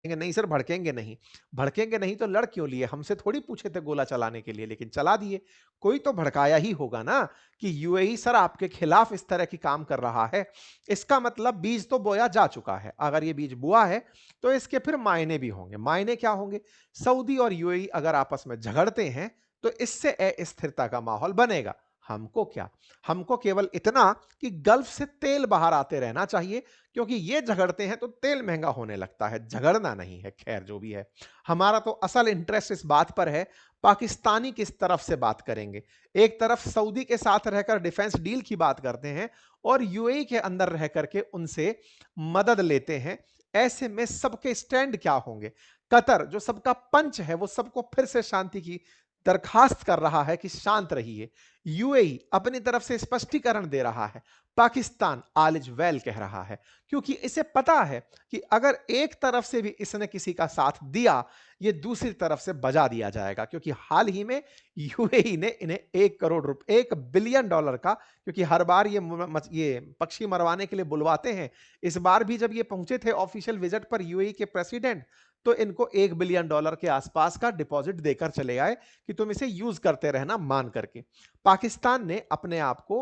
नहीं सर, भड़केंगे नहीं। भड़केंगे नहीं तो लड़ क्यों लिए? हमसे थोड़ी पूछे थे गोला चलाने के लिए, लेकिन चला दिए। कोई तो भड़काया ही होगा ना कि यूएई सर आपके खिलाफ इस तरह की काम कर रहा है। इसका मतलब बीज तो बोया जा चुका है। अगर ये बीज बुआ है, तो इसके फिर मायने भी होंगे। मायने क्या होंगे? सऊदी और यूएई अगर आपस में झगड़ते हैं, तो इससे अस्थिरता का माहौल बनेगा। हमको क्या? हमको केवल इतना कि गल्फ से तेल बाहर आते रहना चाहिए, क्योंकि ये झगड़ते हैं तो तेल महंगा होने लगता है, झगड़ना नहीं है। खैर जो भी है, हमारा तो असल इंटरेस्ट इस बात पर है, पाकिस्तानी किस तरफ से बात करेंगे। एक तरफ सऊदी के साथ रहकर डिफेंस डील की बात करते हैं और यूएई के अंदर रह करके उनसे मदद लेते हैं। ऐसे में सबके स्टैंड क्या होंगे? कतर जो सबका पंच है, वो सबको फिर से शांति की दरखास्त कर रहा है कि शांत रहिए। यूएई अपनी तरफ से स्पष्टीकरण दे रहा है। पाकिस्तान ऑल इज वेल कह रहा है, क्योंकि इसे पता है कि अगर एक तरफ से भी इसने किसी का साथ दिया, ये दूसरी तरफ से बजा दिया जाएगा। क्योंकि हाल ही में यूएई ने इन्हें 1 बिलियन डॉलर का, क्योंकि हर बार ये पक्षी मरवाने के लिए बुलवाते हैं, इस बार भी जब ये पहुंचे थे ऑफिशियल विजिट पर यूएई के प्रेसिडेंट, तो इनको 1 बिलियन डॉलर के आसपास का डिपॉजिट देकर चले आए कि तुम इसे यूज करते रहना मान करके। पाकिस्तान ने अपने आप को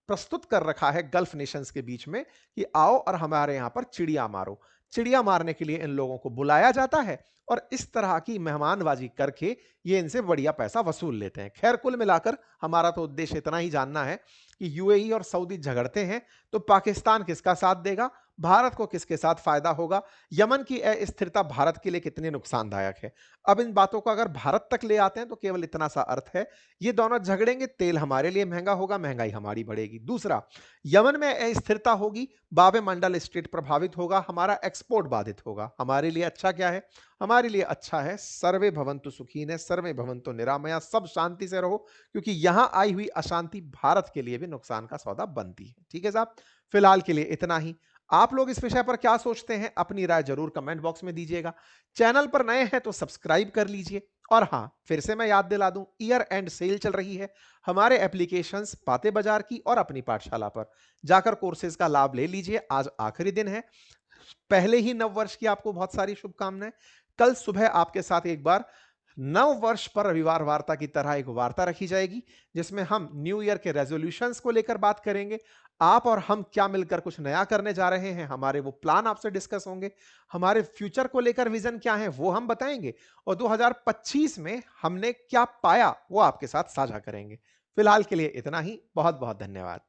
प्रस्तुत कर रखा है गल्फ नेशंस के बीच में कि आओ और हमारे यहां पर चिड़िया मारो। चिड़िया मारने के लिए इन लोगों को बुलाया जाता है और इस तरह की मेहमानबाजी करके ये इनसे बढ़िया पैसा वसूल लेते हैं। खैर कुल मिलाकर हमारा तो उद्देश्य इतना ही जानना है कि यूएई और सऊदी झगड़ते हैं तो पाकिस्तान किसका साथ देगा, भारत को किसके साथ फायदा होगा, यमन की अस्थिरता भारत के लिए कितनी नुकसानदायक है। अब इन बातों को अगर भारत तक ले आते हैं तो केवल इतना सा अर्थ है, ये दोनों झगड़ेंगे, तेल हमारे लिए महंगा होगा, महंगाई हमारी बढ़ेगी। दूसरा, यमन में अस्थिरता होगी, बाबे मंडल स्टेट प्रभावित होगा, हमारा एक्सपोर्ट बाधित होगा। हमारे लिए अच्छा क्या है? हमारे लिए अच्छा है सर्वे भवन्तु सुखीन, सर्वे भवन्तु निरामया, सब शांति से रहो, क्योंकि यहां आई हुई अशांति भारत के लिए भी नुकसान का सौदा बनती है। ठीक है साहब, फिलहाल के लिए इतना ही। आप लोग इस विषय पर क्या सोचते हैं, अपनी राय जरूर कमेंट बॉक्स में दीजिएगा। चैनल पर नए हैं तो सब्सक्राइब कर लीजिए। और हां, फिर से मैं याद दिला दूं, ईयर एंड सेल चल रही है हमारे एप्लीकेशंस बातें बाजार की और अपनी पाठशाला पर। जाकर कोर्सेज का लाभ ले लीजिए। आज आखिरी दिन है, पहले ही नव वर्ष की आपको बहुत सारी शुभकामनाएं। कल सुबह आपके साथ एक बार नव वर्ष पर रविवार वार्ता की तरह एक वार्ता रखी जाएगी, जिसमें हम न्यू ईयर के रेजोल्यूशंस को लेकर बात करेंगे। आप और हम क्या मिलकर कुछ नया करने जा रहे हैं, हमारे वो प्लान आपसे डिस्कस होंगे। हमारे फ्यूचर को लेकर विजन क्या है वो हम बताएंगे, और 2025 में हमने क्या पाया वो आपके साथ साझा करेंगे। फिलहाल के लिए इतना ही। बहुत बहुत धन्यवाद।